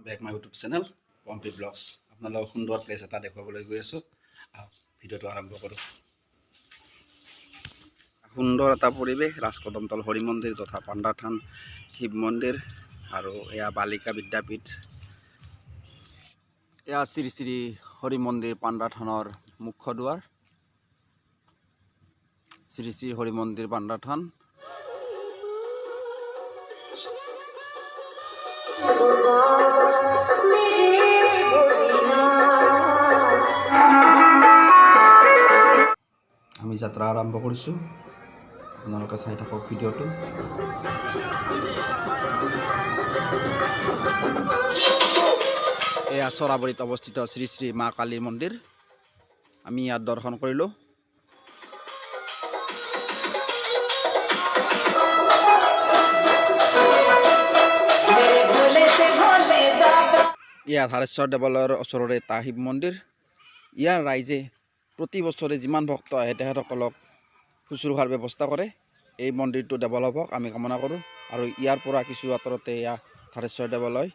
Back my YouTube channel Pompi blogs. আপোনালোকক সুন্দৰ place এটা দেখুৱাবলৈ গৈ আছোঁ। ভিডিঅ'টো আৰম্ভ কৰোঁ। সুন্দৰ এটা পৰিৱেশ, ৰাজকদমতল হৰি মন্দিৰ তথা পাণ্ডা থান শিৱ মন্দিৰ আৰু এয়া বালিকা বিদ্যাপীঠ। এয়া শ্ৰী শ্ৰী হৰি মন্দিৰ পাণ্ডা থানৰ মুখ্য দুৱাৰ। শ্ৰী শ্ৰী হৰি মন্দিৰ পাণ্ডা থান। আমি যাত্ৰা আৰম্ভ কৰিছোঁ, আপোনালোকে চাই থাকক ভিডিঅ'টো। এয়া চৰাবৰীত অৱস্থিত শ্ৰী শ্ৰী মা কালীৰ মন্দিৰ। আমি ইয়াত দৰ্শন কৰিলোঁ। ইয়াত হাৰেশ্বৰ দেৱালয়ৰ ওচৰৰে এটা শিৱ মন্দিৰ। ইয়াৰ ৰাইজে প্ৰতি বছৰে যিমান ভক্ত আহে তেখেতসকলক শুশ্ৰূষাৰ ব্যৱস্থা কৰে। এই মন্দিৰটো ডেভেলপ হওক আমি কামনা কৰোঁ। আৰু ইয়াৰ পৰা কিছু আঁতৰতে এয়া হাৰেশ্বৰ দেৱালয়।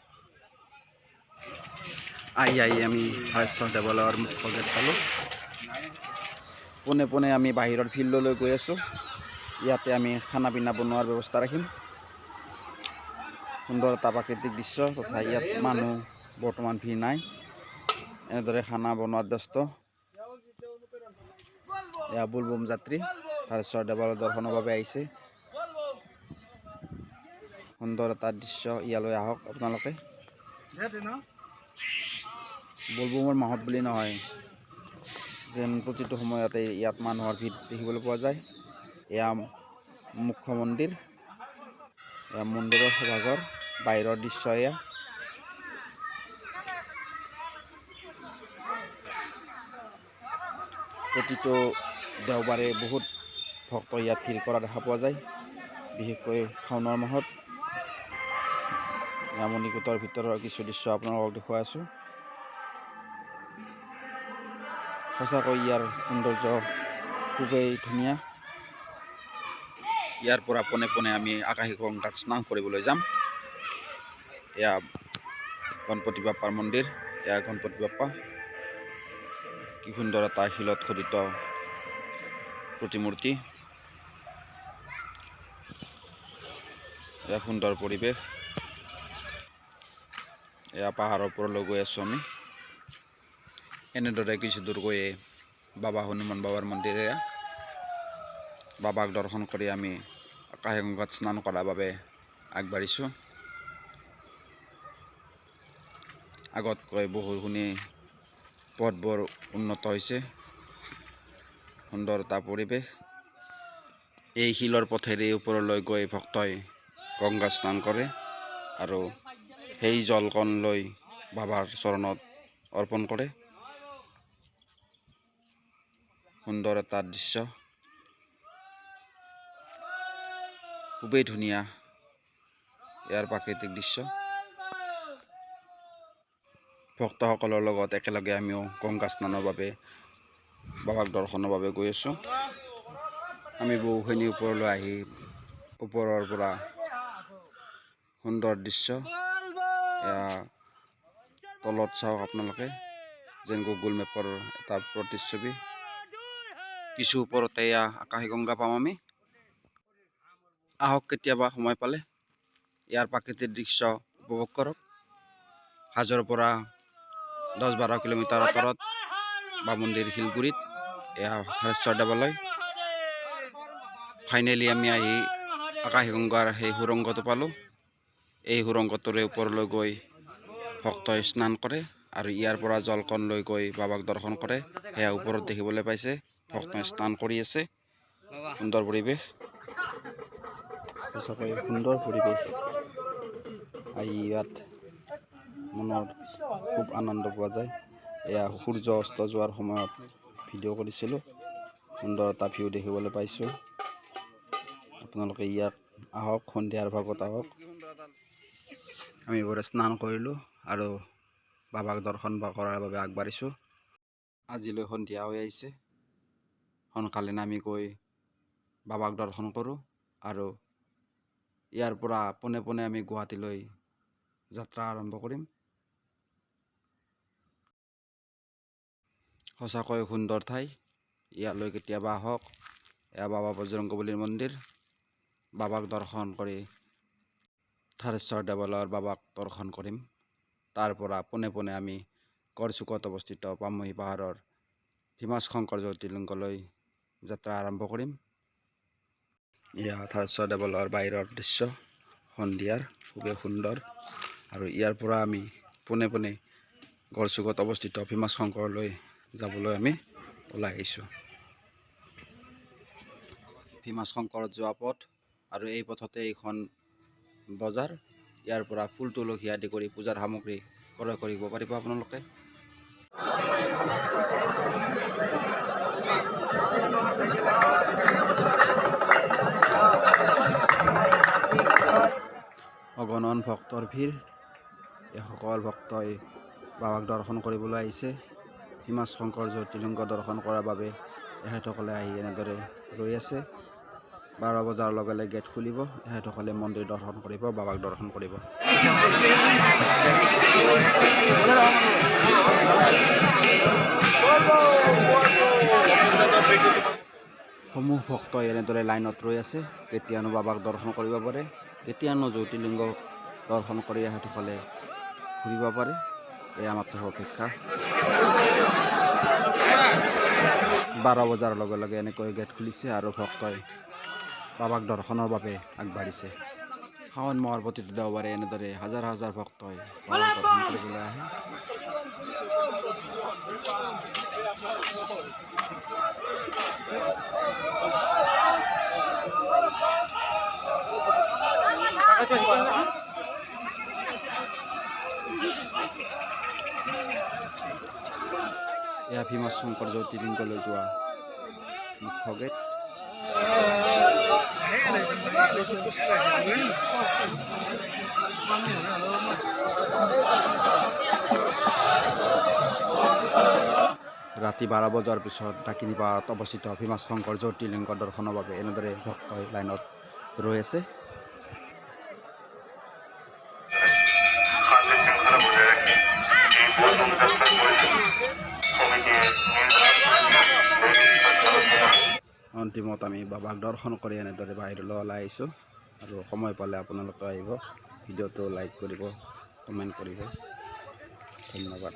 আহি আমি হাৰেশ্বৰ দেৱালয়ৰ মুখ্য গেট পালোঁ। পোনে পোনে আমি বাহিৰৰ ফিল্ডলৈ গৈ আছোঁ। ইয়াতে আমি খানা পিনা বনোৱাৰ ব্যৱস্থা ৰাখিম। সুন্দৰ এটা প্ৰাকৃতিক দৃশ্য তথা ইয়াত মানুহ বৰ্তমান ভিৰ নাই। এনেদৰে খানা বনোৱাত ব্যস্ত। এয়া বুলবম যাত্ৰী হাৰেশ্বৰ দেৱালয় দৰ্শনৰ বাবে আহিছে। সুন্দৰ এটা দৃশ্য, ইয়ালৈ আহক আপোনালোকে। বুলবমৰ মাহত বুলি নহয়, যেন প্ৰতিটো সময়তে ইয়াত মানুহৰ ভিৰ দেখিবলৈ পোৱা যায়। এয়া মুখ্য মন্দিৰ, এয়া মন্দিৰৰ সভাঘৰ, বাহিৰৰ দৃশ্য এয়া। প্ৰতিটো দেওবাৰে বহুত ভক্ত ইয়াত ভিৰ কৰা দেখা পোৱা যায়, বিশেষকৈ শাওণৰ মাহত। মণিকূটৰ ভিতৰৰ কিছু দৃশ্য আপোনালোকক দেখুৱাই আছোঁ। সঁচাকৈ ইয়াৰ সৌন্দৰ্য খুবেই ধুনীয়া। ইয়াৰ পৰা পোনে পোনে আমি আকাশী গংগাত স্নান কৰিবলৈ যাম। এয়া গণপতি বাপ্পাৰ মন্দিৰ। এয়া গণপতি বাপ্পা, কি সুন্দৰ এটা শিলত খোদিত প্ৰতিমূৰ্তি। এয়া সুন্দৰ পৰিৱেশ। এয়া পাহাৰৰ ওপৰলৈ গৈ আছোঁ আমি। এনেদৰে কিছু দূৰ গৈয়ে বাবা হনুমান বাবাৰ মন্দিৰ। এয়া বাবাক দৰ্শন কৰি আমি আকাশী গংগাত স্নান কৰাৰ বাবে আগবাঢ়িছোঁ। আগতকৈ বহুখিনি পথবোৰ উন্নত হৈছে। সুন্দৰ এটা পৰিৱেশ। এই শিলৰ পথেৰে ওপৰলৈ গৈ ভক্তই গংগা স্নান কৰে আৰু সেই জলকণ লৈ বাবাৰ চৰণত অৰ্পণ কৰে। সুন্দৰ এটা দৃশ্য, খুবেই ধুনীয়া ইয়াৰ প্ৰাকৃতিক দৃশ্য। ভক্তসকলৰ লগত একেলগে আমিও গংগা স্নানৰ বাবে বাবাক দৰ্শনৰ বাবে গৈ আছোঁ। আমি বহুখিনি ওপৰলৈ আহি ওপৰৰ পৰা সুন্দৰ দৃশ্য। এয়া তলত চাওক আপোনালোকে, যেন গুগল মেপৰ এটা প্ৰতিচ্ছবি। কিছু ওপৰতে এয়া আকাশী গংগা পাম আমি। আহক কেতিয়াবা সময় পালে ইয়াৰ প্ৰাকৃতিক দৃশ্য উপভোগ কৰক। হাজোৰ পৰা 10-12 কিলোমিটাৰ আঁতৰত বামন্দিৰ শিলগুৰিত এয়া হাৰেশ্বৰ দেৱালয়। ফাইনেলি আমি আহি আকাশী গংগাৰ সেই সুৰংগটো পালোঁ। এই সুৰংগটোৰে ওপৰলৈ গৈ ভক্তই স্নান কৰে আৰু ইয়াৰ পৰা জলকণ লৈ গৈ বাবাক দৰ্শন কৰে। সেয়া ওপৰত দেখিবলৈ পাইছে, ভক্তই স্নান কৰি আছে। সুন্দৰ পৰিৱেশ, সঁচাকৈ সুন্দৰ পৰিৱেশ। আহি ইয়াত মনৰ খুব আনন্দ পোৱা যায়। এয়া সূৰ্য অস্ত যোৱাৰ সময়ত ভিডিঅ' কৰিছিলোঁ। সুন্দৰ এটা ভিউ দেখিবলৈ পাইছোঁ। আপোনালোকে ইয়াত আহক, সন্ধিয়াৰ ভাগত আহক। আমি এইবোৰে স্নান কৰিলোঁ আৰু বাবাক দৰ্শন কৰাৰ বাবে আগবাঢ়িছোঁ। আজিলৈ সন্ধিয়া হৈ আহিছে। সোনকালে নামি গৈ বাবাক দৰ্শন কৰোঁ আৰু ইয়াৰ পৰা পোনে পোনে আমি গুৱাহাটীলৈ যাত্ৰা আৰম্ভ কৰিম। সঁচাকৈ সুন্দৰ ঠাই। ইয়ালৈ কেতিয়াবা আহক। এয়া বাবা বজৰংগবলীৰ মন্দিৰ। বাবাক দৰ্শন কৰি থাৰেশ্বৰ দেৱালয়ৰ বাবাক দৰ্শন কৰিম। তাৰ পৰা পোনে পোনে আমি গড়চুকত অৱস্থিত পামহি পাহাৰৰ ভীমাশ শংকৰ জ্যোতিৰ্লিংগলৈ যাত্ৰা আৰম্ভ কৰিম। এয়া থাৰেশ্বৰ দেৱালয়ৰ বাহিৰৰ দৃশ্য সন্ধিয়াৰ খুবেই সুন্দৰ। আৰু ইয়াৰ পৰা আমি পোনে পোনে গড়চুকত অৱস্থিত ভীমাশ শংকৰলৈ যাবলৈ আমি ওলাই আহিছোঁ। ভীমাশ শংকৰত যোৱা পথ আৰু এই পথতে এইখন বজাৰ। ইয়াৰ পৰা ফুল তুলসী আদি কৰি পূজাৰ সামগ্ৰী ক্ৰয় কৰিব পাৰিব আপোনালোকে। অগণন ভক্তৰ ভিৰ। এই সকল ভক্তই বাবাক দৰ্শন কৰিবলৈ আহিছে। ভীমাশ শংকৰ জ্যোতিৰ্লিংগ দৰ্শন কৰাৰ বাবে এখেতসকলে আহি এনেদৰে ৰৈ আছে। 12 বজাৰ লগে লগে গেট খুলিব। এখেতসকলে মন্দিৰ দৰ্শন কৰিব, বাবাক দৰ্শন কৰিব। সমূহ ভক্তই এনেদৰে লাইনত ৰৈ আছে। কেতিয়ানো বাবাক দৰ্শন কৰিব পাৰে, কেতিয়ানো জ্যোতিৰ্লিংগ দৰ্শন কৰি এখেতসকলে ঘূৰিব পাৰে। এয়া মাত্ৰ অপেক্ষা। 12 বজাৰ লগে লগে এনেকৈ গেট খুলিছে আৰু ভক্তই বাবাক দৰ্শনৰ বাবে আগবাঢ়িছে। শাওণ মাহৰ প্ৰতিটো দেওবাৰে এনেদৰে হাজাৰ হাজাৰ ভক্তই বাবাক দৰ্শন কৰিবলৈ আহে। এয়া ভীমাশ শংকৰ জ্যোতিৰ্লিংগলৈ যোৱা মুখ্য গেট। ৰাতি 12 বজাৰ পিছত ডাকিনী পাহাৰত অৱস্থিত ভীমাশ শংকৰ জ্যোতিৰ্লিংগ দৰ্শনৰ বাবে এনেদৰে ভক্তই লাইনত ৰৈ আছে। অন্তিমত আমি বাবাক দৰ্শন কৰি এনেদৰে বাহিৰলৈ ওলাই আহিছোঁ। আৰু সময় পালে আপোনালোকে আহিব, ভিডিঅ'টো লাইক কৰিব, কমেণ্ট কৰিব। ধন্যবাদ।